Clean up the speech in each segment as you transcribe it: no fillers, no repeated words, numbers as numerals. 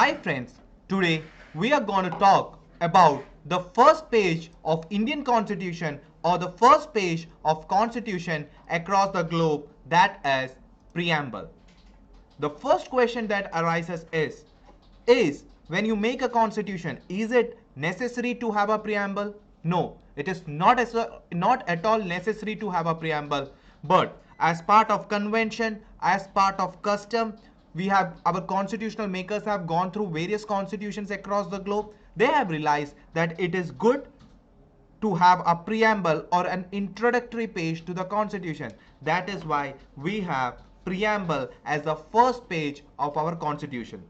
Hi friends, today we are going to talk about the first page of Indian Constitution or the first page of Constitution across the globe, that is Preamble. The first question that arises is when you make a constitution, is it necessary to have a preamble? No, it is not at all necessary to have a preamble, but as part of convention, as part of custom, we have our constitutional makers have gone through various constitutions across the globe. They have realized that it is good to have a preamble or an introductory page to the constitution. That is why we have preamble as the first page of our constitution.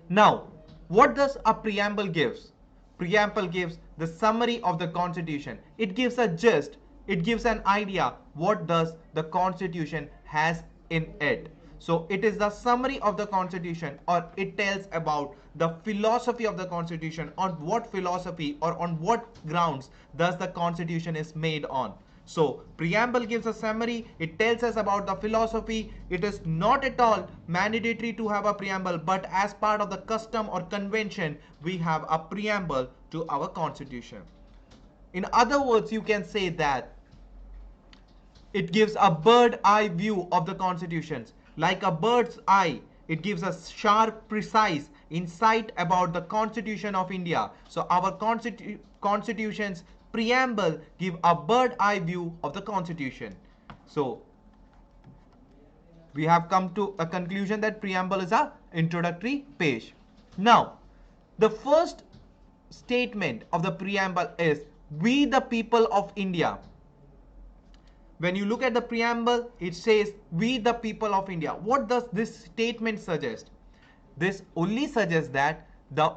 Now, what does a preamble gives? Preamble gives the summary of the constitution. It gives a gist, it gives an idea what does the constitution has in it. So it is the summary of the constitution, or it tells about the philosophy of the constitution, on what philosophy or on what grounds does the constitution is made on. So preamble gives a summary, it tells us about the philosophy. It is not at all mandatory to have a preamble, but as part of the custom or convention, we have a preamble to our constitution. In other words, you can say that it gives a bird eye view of the constitutions. Like a bird's eye, it gives a sharp, precise insight about the Constitution of India. So our constitution's preamble give a bird eye view of the constitution. So we have come to a conclusion that preamble is a introductory page. Now, the first statement of the preamble is we the people of India. When you look at the preamble, it says we the people of India. What does this statement suggest? This only suggests that the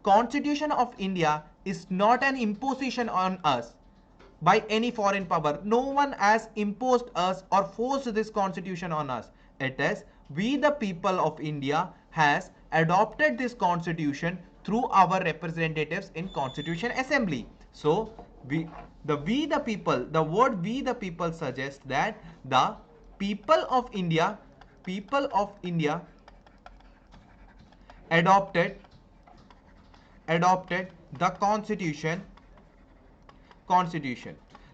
Constitution of India is not an imposition on us by any foreign power. No one has imposed us or forced this constitution on us. It is we the people of India has adopted this constitution through our representatives in Constitution Assembly. So we the word we the people suggests that the people of India adopted the constitution.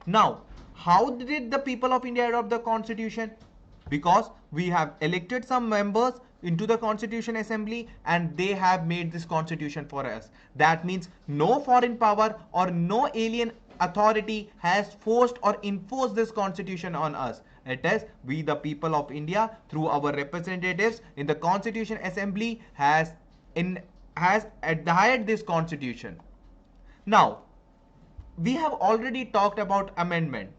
Now, how did the people of India adopt the constitution? Because we have elected some members into the Constitution Assembly and they have made this constitution for us. That means no foreign power or no alien authority has forced or enforced this constitution on us. It is we the people of India through our representatives in the Constitution Assembly has adhered this constitution. Now, we have already talked about amendment,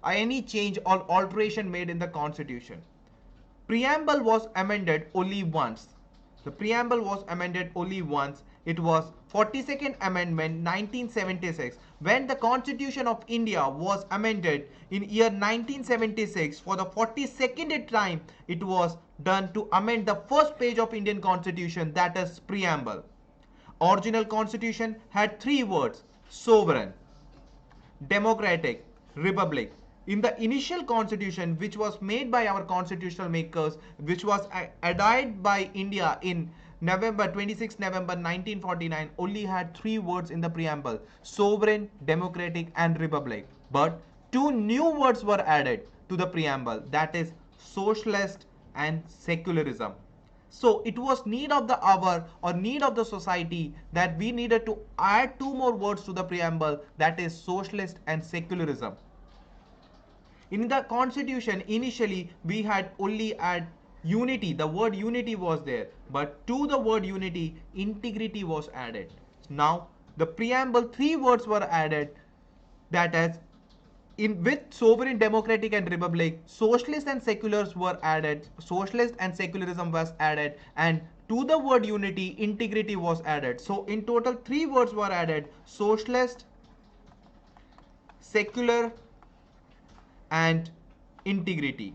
any change or alteration made in the constitution. Preamble was amended only once. The preamble was amended only once. It was 42nd Amendment 1976, when the Constitution of India was amended in year 1976. For the 42nd time, it was done to amend the first page of Indian Constitution, that is preamble. Original Constitution had three words: sovereign, democratic, republic. In the initial constitution, which was made by our constitutional makers, which was adhered by India in November 26 November 1949, only had three words in the preamble: sovereign, democratic and republic. But two new words were added to the preamble, that is socialist and secularism. So it was need of the hour or need of the society that we needed to add two more words to the preamble, that is socialist and secularism. In the constitution, initially we had only add unity, the word unity was there, but to the word unity, integrity was added. Now the preamble, three words were added, that is with sovereign, democratic and republic, socialist and seculars were added, socialist and secularism was added, and to the word unity, integrity was added. So in total three words were added: socialist, secular and integrity.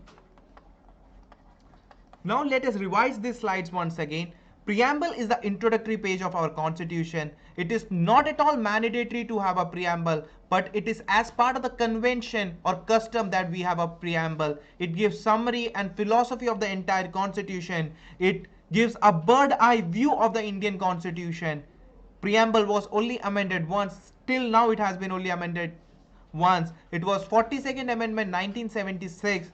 Now let us revise these slides once again. Preamble is the introductory page of our constitution. It is not at all mandatory to have a preamble, but it is as part of the convention or custom that we have a preamble. It gives summary and philosophy of the entire constitution. It gives a bird eye view of the Indian constitution. Preamble was only amended once. Till now it has been only amended once. It was 42nd Amendment 1976.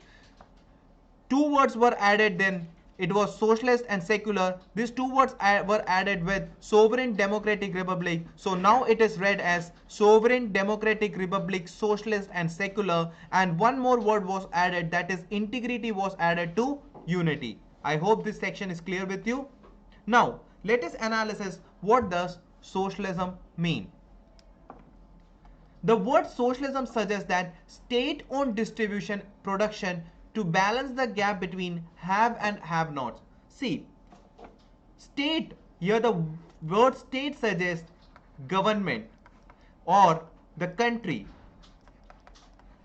Two words were added then. It was socialist and secular. These two words were added with sovereign democratic republic. So now it is read as sovereign democratic republic, socialist and secular. And one more word was added, that is integrity was added to unity. I hope this section is clear with you. Now let us analyze what does socialism mean. The word socialism suggests that state-owned distribution production to balance the gap between have and have-nots. See, state, here the word state suggests government or the country.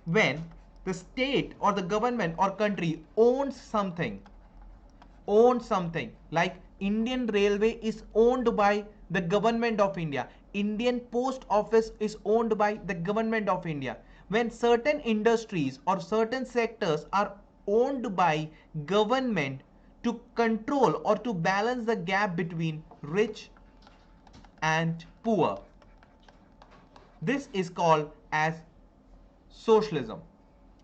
When the state or the government or country owns something like Indian Railway is owned by the government of India. Indian Post Office is owned by the government of India. When certain industries or certain sectors are owned by government to control or to balance the gap between rich and poor, this is called as socialism.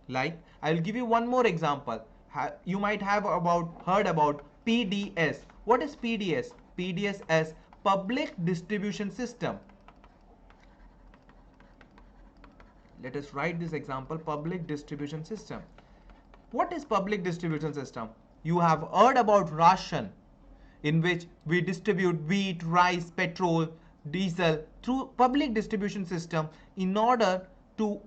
Like, I will give you one more example. You might have heard about PDS. What is PDS? PDS is public distribution system. Let us write this example, public distribution system. What is public distribution system? You have heard about ration, in which we distribute wheat, rice, petrol, diesel through public distribution system in order to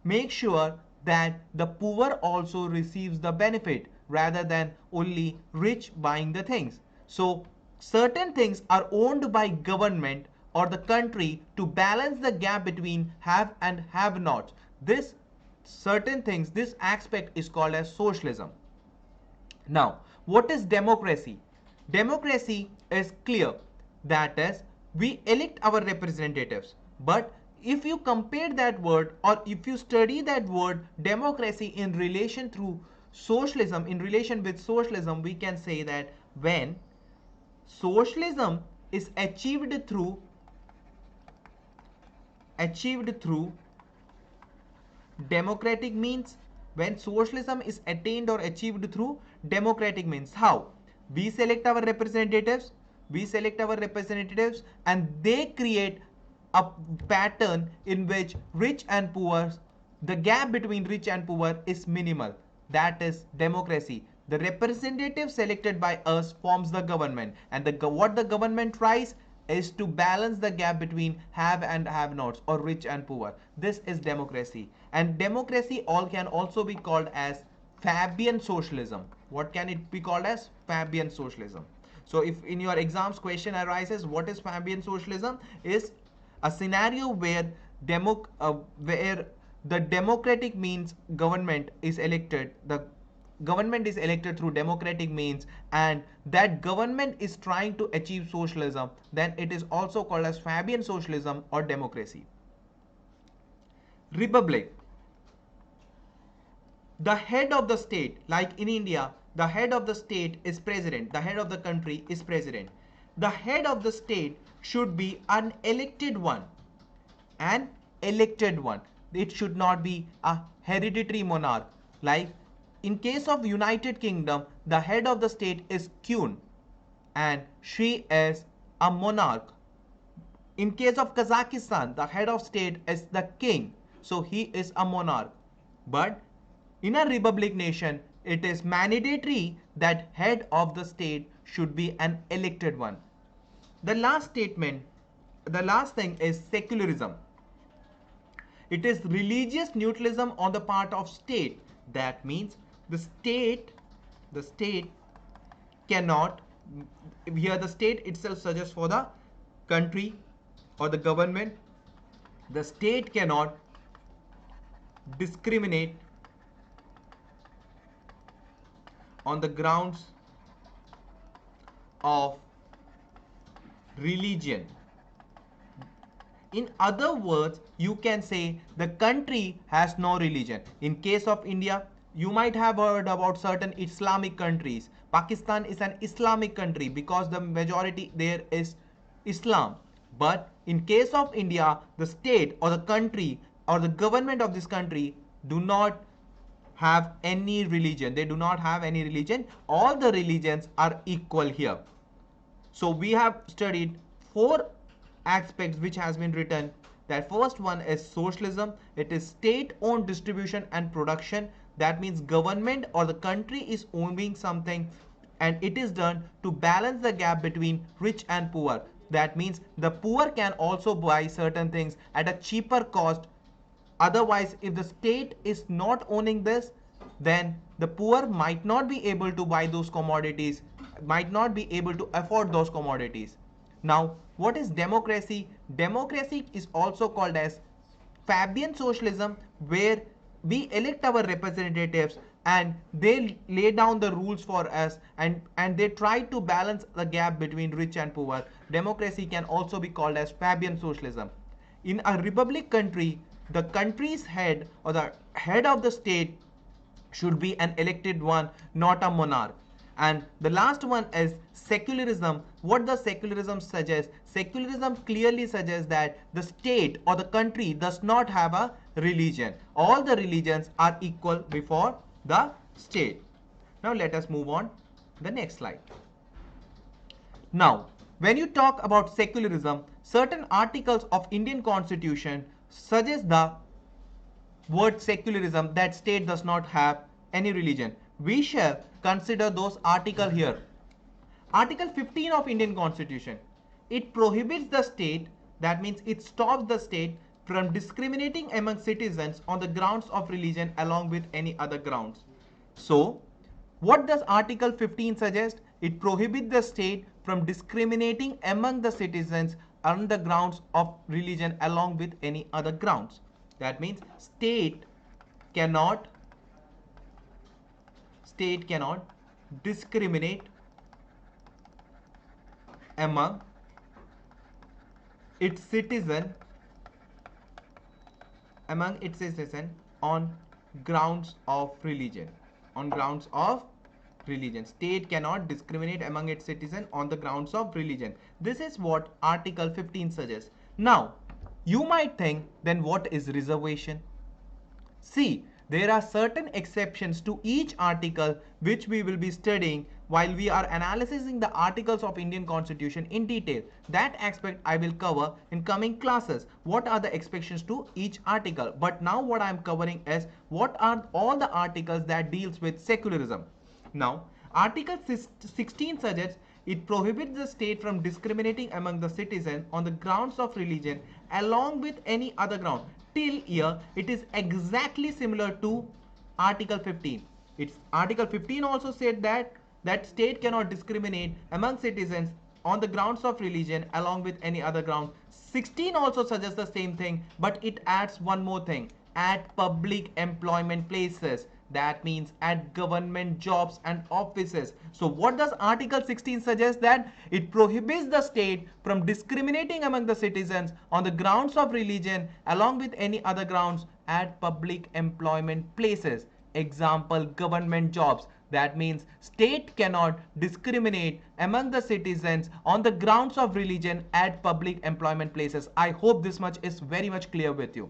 make sure that the poor also receives the benefit rather than only rich buying the things. So certain things are owned by government or the country to balance the gap between have and have nots. This certain things, this aspect is called as socialism. Now, what is democracy? Democracy is clear. That is, we elect our representatives. But if you compare that word or if you study that word democracy in relation through socialism, in relation with socialism, we can say that when socialism is achieved through democratic means, when socialism is attained or achieved through democratic means. How? We select our representatives, and they create a pattern in which rich and poor, the gap between rich and poor is minimal. That is democracy. The representative selected by us forms the government, and what the government tries is to balance the gap between have and have nots or rich and poor. This is democracy. And democracy can also be called as Fabian socialism. What can it be called as? Fabian socialism. So if in your exams question arises what is Fabian socialism, is a scenario where the democratic means government is elected, the government is elected through democratic means, and that government is trying to achieve socialism, then it is also called as Fabian socialism or democracy. Republic. The head of the state, like in India, the head of the state is president, the head of the country is president. The head of the state should be an elected one. It should not be a hereditary monarch. Like in case of United Kingdom, the head of the state is queen and she is a monarch. In case of Kazakhstan, the head of state is the king, so he is a monarch. But in a republic nation, it is mandatory that head of the state should be an elected one. The last thing is secularism. It is religious neutralism on the part of state. That means the state cannot, here the state itself suggests for the country or the government, the state cannot discriminate on the grounds of religion. In other words, you can say the country has no religion. In case of India, you might have heard about certain Islamic countries. Pakistan is an Islamic country because the majority there is Islam. But in case of India, the state or the country or the government of this country do not have any religion. They do not have any religion. All the religions are equal here. So we have studied four aspects which has been written. That first one is socialism. It is state owned distribution and production. That means government or the country is owning something and it is done to balance the gap between rich and poor. That means the poor can also buy certain things at a cheaper cost. Otherwise, if the state is not owning this, then the poor might not be able to buy those commodities, might not be able to afford those commodities. Now, what is democracy? Democracy is also called as Fabian socialism, where we elect our representatives and they lay down the rules for us, and they try to balance the gap between rich and poor. Democracy can also be called as Fabian socialism. In a republic country, the country's head or the head of the state should be an elected one, not a monarch. And the last one is secularism. What does secularism suggest? Secularism clearly suggests that the state or the country does not have a religion. All the religions are equal before the state. Now let us move on to the next slide. Now, when you talk about secularism, certain articles of Indian Constitution suggest the word secularism, that state does not have any religion. We shall consider those articles here. Article 15 of Indian Constitution. It prohibits the state, that means it stops the state from discriminating among citizens on the grounds of religion along with any other grounds. So, what does Article 15 suggest? It prohibits the state from discriminating among the citizens on the grounds of religion along with any other grounds. That means state cannot discriminate among its citizen on grounds of religion. State cannot discriminate among its citizens on the grounds of religion. This is what Article 15 suggests. Now, you might think, then what is reservation? See, there are certain exceptions to each article which we will be studying while we are analyzing the articles of Indian Constitution in detail. That aspect I will cover in coming classes. What are the exceptions to each article? But now what I am covering is what are all the articles that deals with secularism. Now, Article 16 suggests it prohibits the state from discriminating among the citizens on the grounds of religion along with any other ground. Till here, it is exactly similar to Article 15. Article 15 also said that state cannot discriminate among citizens on the grounds of religion along with any other ground. 16 also suggests the same thing, but it adds one more thing: at public employment places. That means at government jobs and offices. So what does Article 16 suggest? That it prohibits the state from discriminating among the citizens on the grounds of religion along with any other grounds at public employment places. Example, government jobs. That means state cannot discriminate among the citizens on the grounds of religion at public employment places. I hope this much is very much clear with you.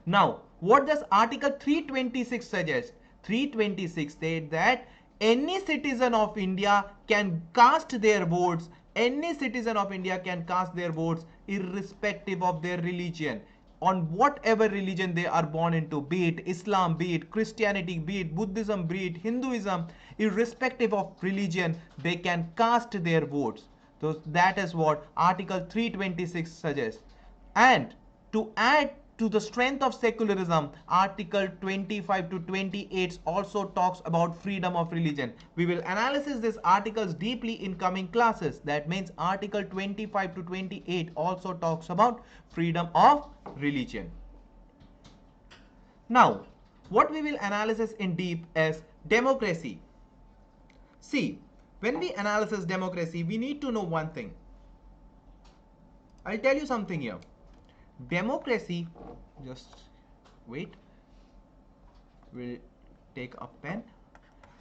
Now, what does Article 326 suggest? 326 said that any citizen of India can cast their votes. Any citizen of India can cast their votes irrespective of their religion, on whatever religion they are born into, be it Islam, be it Christianity, be it Buddhism, be it Hinduism. Irrespective of religion, they can cast their votes. So that is what Article 326 suggests. And to add to the strength of secularism, Article 25 to 28 also talks about freedom of religion. We will analyze these articles deeply in coming classes. That means Article 25 to 28 also talks about freedom of religion. Now, what we will analyze in deep is democracy. See, when we analyze democracy, we need to know one thing. I'll tell you something here. Democracy, just wait, we'll take a pen.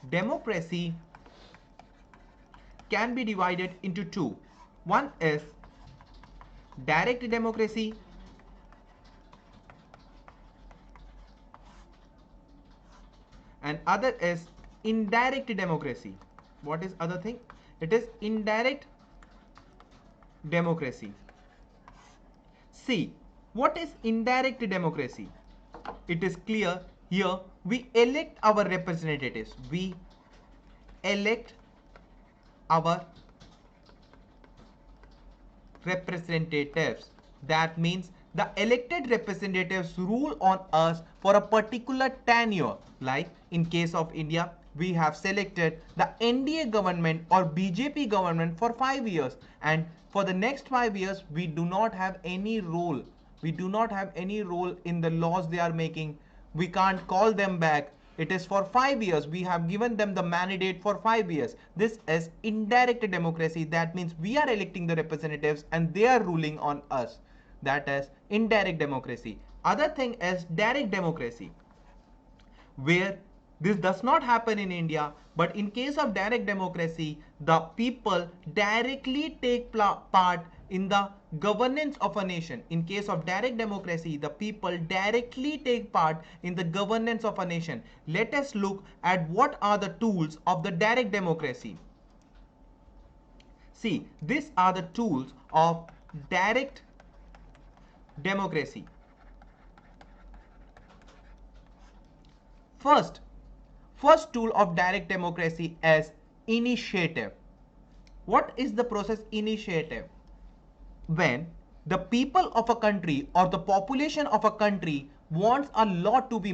Democracy can be divided into two. One is direct democracy and other is indirect democracy. What is other thing? It is indirect democracy. See, what is indirect democracy? It is clear here. We elect our representatives. We elect our representatives. That means the elected representatives rule on us for a particular tenure. Like in case of India, we have selected the NDA government or BJP government for 5 years, and for the next 5 years we do not have any role. We do not have any role in the laws they are making. We can't call them back. It is for 5 years. We have given them the mandate for 5 years. This is indirect democracy. That means we are electing the representatives and they are ruling on us. That is indirect democracy. Other thing is direct democracy, where this does not happen in India, but in case of direct democracy, the people directly take part in the governance of a nation. In case of direct democracy, the people directly take part in the governance of a nation. Let us look at what are the tools of the direct democracy. See, these are the tools of direct democracy. First tool of direct democracy is initiative. What is the process initiative? When the people of a country or the population of a country wants a law to be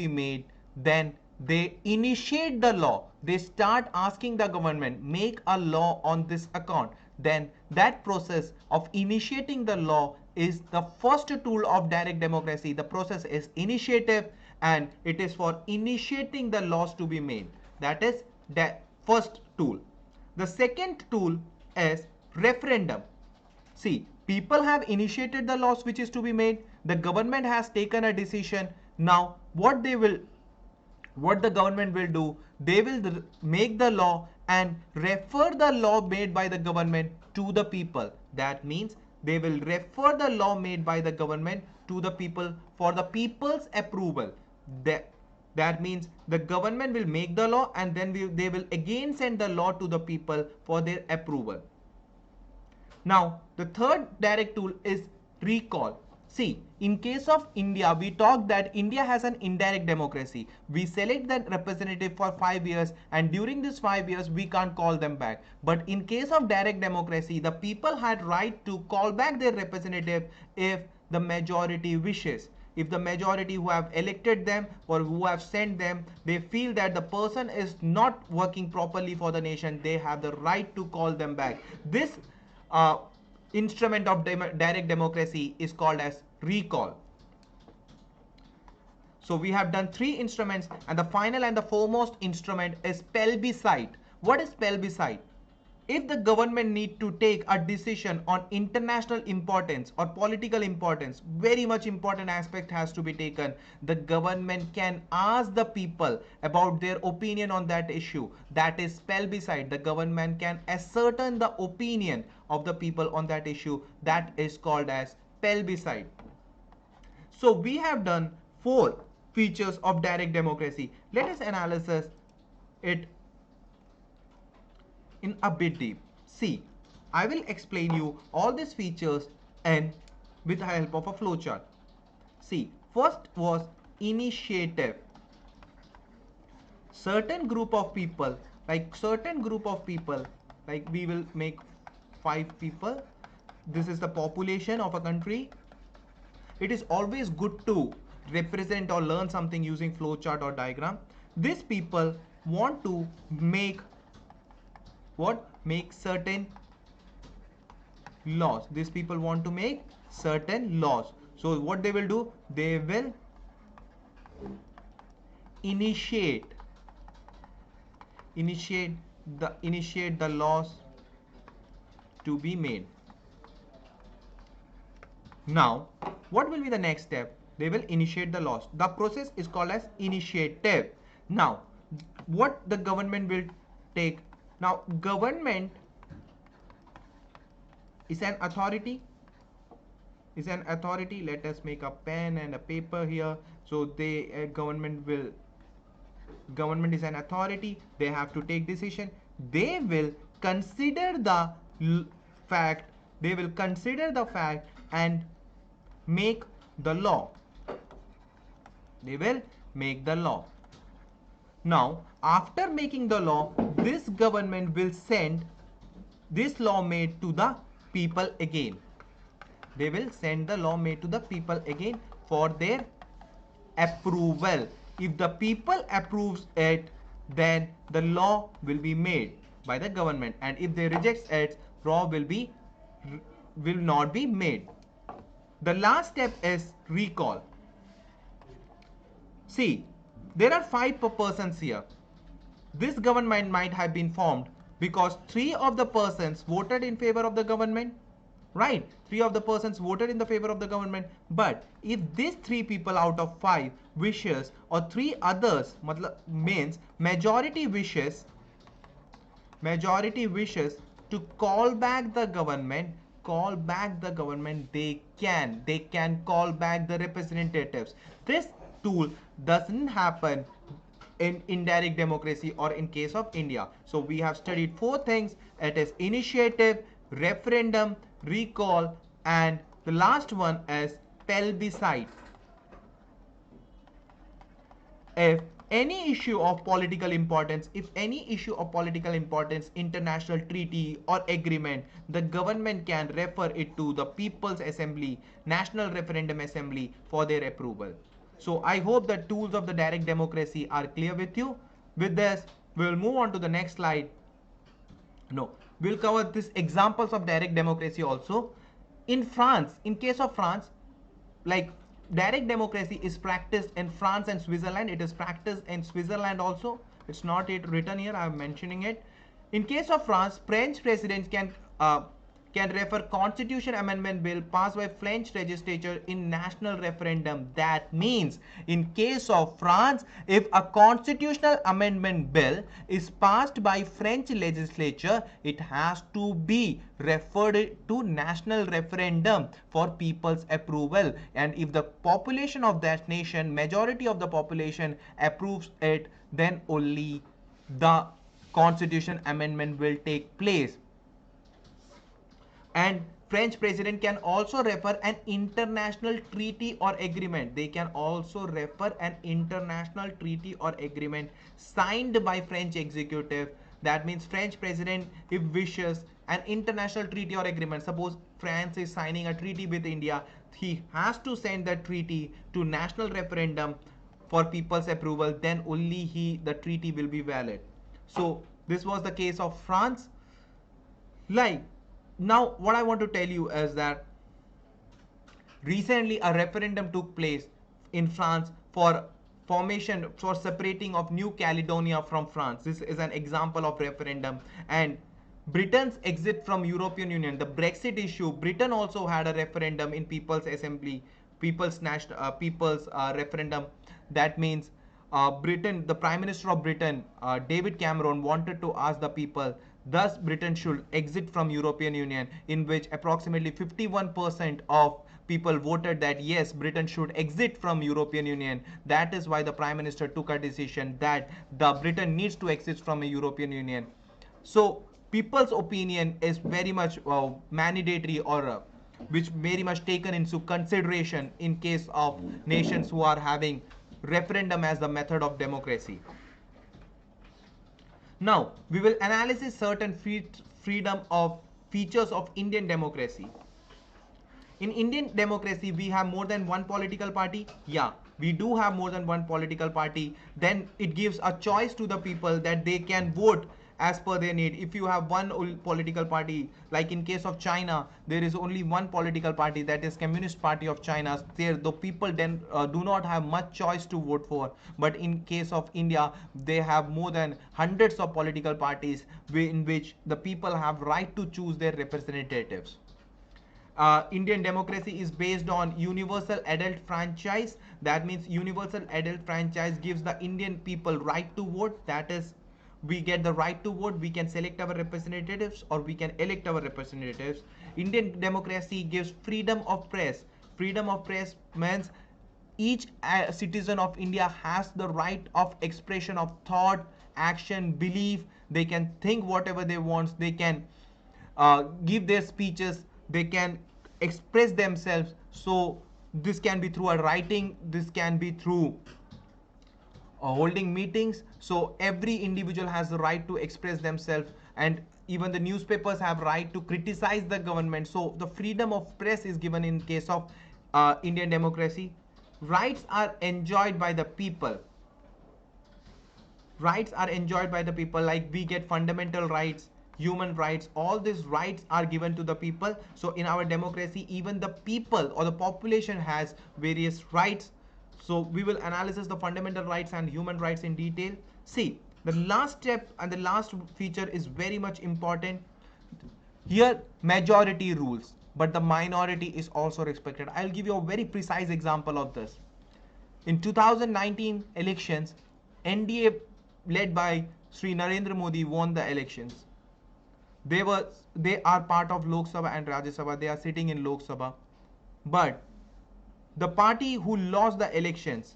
made, then they initiate the law. They start asking the government, make a law on this account. Then that process of initiating the law is the first tool of direct democracy. The process is initiative and it is for initiating the laws to be made. That is the first tool. The second tool is referendum. See, people have initiated the laws which is to be made. The government has taken a decision. Now what the government will do, they will make the law and refer the law made by the government to the people. That means they will refer the law made by the government to the people for the people's approval. That means the government will make the law and then they will again send the law to the people for their approval. Now, the third direct tool is recall. See, in case of India, we talked that India has an indirect democracy. We select that representative for 5 years and during this 5 years, we can't call them back. But in case of direct democracy, the people had right to call back their representative if the majority wishes. If the majority who have elected them or who have sent them, they feel that the person is not working properly for the nation, they have the right to call them back. This instrument of direct democracy is called as recall. So we have done 3 instruments and the final and the foremost instrument is plebiscite. What is plebiscite? If the government need to take a decision on international importance or political importance, very much important aspect has to be taken. The government can ask the people about their opinion on that issue. That is plebiscite. The government can ascertain the opinion of the people on that issue. That is called as plebiscite. So we have done 4 features of direct democracy. Let us analyze it in a bit deep. See, I will explain you all these features and with the help of a flowchart. See, first was initiative. Certain group of people, like we will make 5 people. This is the population of a country. It is always good to represent or learn something using flowchart or diagram. These people want to make certain laws. These people want to make certain laws. So what they will do, they will initiate the laws to be made. Now, what will be the next step? They will initiate the laws. The process is called as initiative. Now, what the government will take? Now, government is an authority. Let us make a pen and a paper here. So they government is an authority. They have to take decision. They will consider the fact. They will consider the fact and make the law. They will make the law. Now, after making the law, this government will send this law made to the people again. They will send the law made to the people again for their approval. If the people approves it, then the law will be made by the government, and if they reject it, law will not be made. The last step is recall. See, there are 5 persons here. This government might have been formed because 3 of the persons voted in favor of the government, right? 3 of the persons voted in the favor of the government. But if these 3 people out of 5 wishes, or 3 others means majority wishes to call back the government, they can call back the representatives. This tool doesn't happen in indirect democracy or in case of India. So we have studied 4 things. It is initiative, referendum, recall, and the last one is plebiscite. If any issue of political importance, international treaty or agreement, the government can refer it to the People's Assembly, National Referendum Assembly for their approval. So I hope the tools of the direct democracy are clear with you. With this, we'll move on to the next slide. No, we'll cover these examples of direct democracy also. In France, in case of France, like direct democracy is practiced in France and Switzerland. It is practiced in Switzerland also. It's not yet written here. I'm mentioning it. In case of France, French president can refer constitution amendment bill passed by French legislature in national referendum. That means in case of France, if a constitutional amendment bill is passed by French legislature, it has to be referred to national referendum for people's approval, and if the population of that nation, majority of the population approves it, then only the constitution amendment will take place. And French president can also refer an international treaty or agreement. They can also refer an international treaty or agreement signed by French executive. That means French president, if wishes an international treaty or agreement, suppose France is signing a treaty with India, he has to send that treaty to national referendum for people's approval, then only the treaty will be valid. So this was the case of France. Like, now what I want to tell you is that recently a referendum took place in France for separating of New Caledonia from France. This is an example of referendum. And Britain's exit from European Union, the Brexit issue, Britain also had a referendum in People's Assembly, People's referendum. That means Britain, the Prime Minister of Britain, David Cameron, wanted to ask the people, thus Britain should exit from European Union, in which approximately 51% of people voted that yes, Britain should exit from European Union. That is why the Prime Minister took a decision that the Britain needs to exit from a European Union. So people's opinion is very much mandatory, or which very much taken into consideration in case of nations who are having referendum as the method of democracy. Now we will analyze certain freedom of features of Indian democracy. In Indian democracy, we have more than one political party. Yeah, we do have more than one political party. Then it gives a choice to the people that they can vote as per their need. If you have one political party, like in case of China, there is only one political party, that is Communist Party of China. There the people then do not have much choice to vote for. But in case of India, they have more than hundreds of political parties in which the people have right to choose their representatives. Indian democracy is based on universal adult franchise. That means universal adult franchise gives the Indian people right to vote. That is, we get the right to vote. We can select our representatives or we can elect our representatives. Indian democracy gives freedom of press. Freedom of press means each citizen of India has the right of expression of thought, action, belief. They can think whatever they want. They can give their speeches. They can express themselves. So this can be through a writing. This can be through holding meetings. So every individual has the right to express themselves, and even the newspapers have right to criticize the government. So the freedom of press is given in case of Indian democracy. Rights are enjoyed by the people. Rights are enjoyed by the people, like we get fundamental rights, human rights. All these rights are given to the people. So in our democracy, even the people or the population has various rights. So we will analyze the fundamental rights and human rights in detail. See, the last step and the last feature is very much important. Here majority rules, but the minority is also respected. I'll give you a very precise example of this. In 2019 elections, NDA led by Sri Narendra Modi won the elections. They are part of Lok Sabha and Rajya Sabha. They are sitting in Lok Sabha. But the party who lost the elections,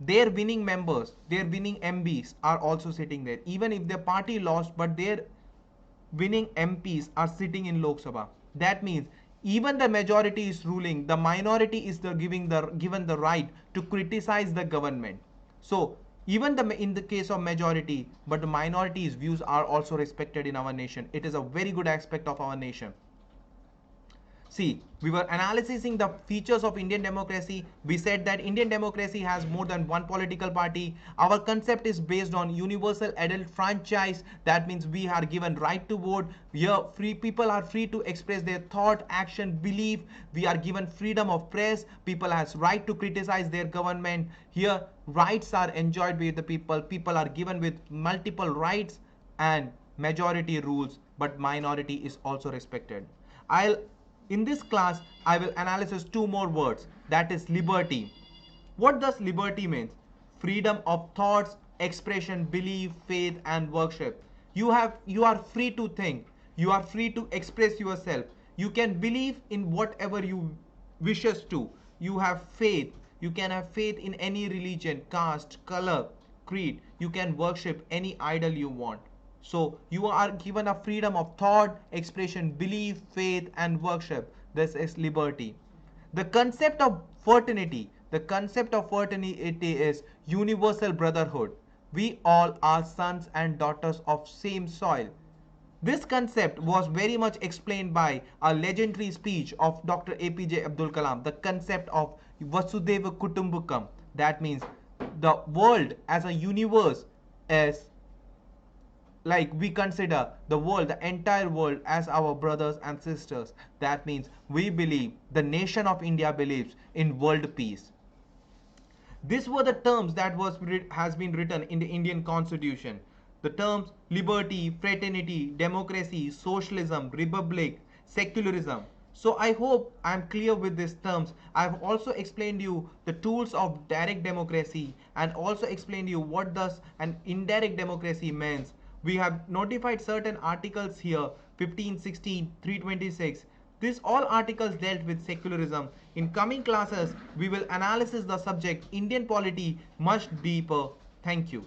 their winning members, their winning MPs are also sitting there. Even if their party lost, but their winning MPs are sitting in Lok Sabha. That means even the majority is ruling, the minority is given the right to criticize the government. So even in the case of majority, but the minorities' views are also respected in our nation. It is a very good aspect of our nation. See, we were analyzing the features of Indian democracy. We said that Indian democracy has more than one political party. Our concept is based on universal adult franchise. That means we are given right to vote. Here, free people are free to express their thought, action, belief. We are given freedom of press. People has right to criticize their government. Here, rights are enjoyed by the people. People are given with multiple rights, and majority rules, but minority is also respected. In this class, I will analyze two more words, that is liberty. What does liberty means? Freedom of thoughts, expression, belief, faith, and worship. You are free to think. You are free to express yourself. You can believe in whatever you wishes to. You have faith. You can have faith in any religion, caste, color, creed. You can worship any idol you want. So you are given a freedom of thought, expression, belief, faith, and worship. This is liberty. The concept of fraternity. The concept of fraternity is universal brotherhood. We all are sons and daughters of same soil. This concept was very much explained by a legendary speech of Dr. APJ Abdul Kalam, the concept of Vasudhaiva Kutumbakam. That means the world as a universe is like we consider the world, the entire world as our brothers and sisters. That means we believe, the nation of India believes in world peace. These were the terms that has been written in the Indian Constitution. The terms liberty, fraternity, democracy, socialism, republic, secularism. So I hope I am clear with these terms. I have also explained you the tools of direct democracy and also explained you what does an indirect democracy means. We have notified certain articles here, 15, 16, 326. These all articles dealt with secularism. In coming classes, we will analyze the subject Indian polity much deeper. Thank you.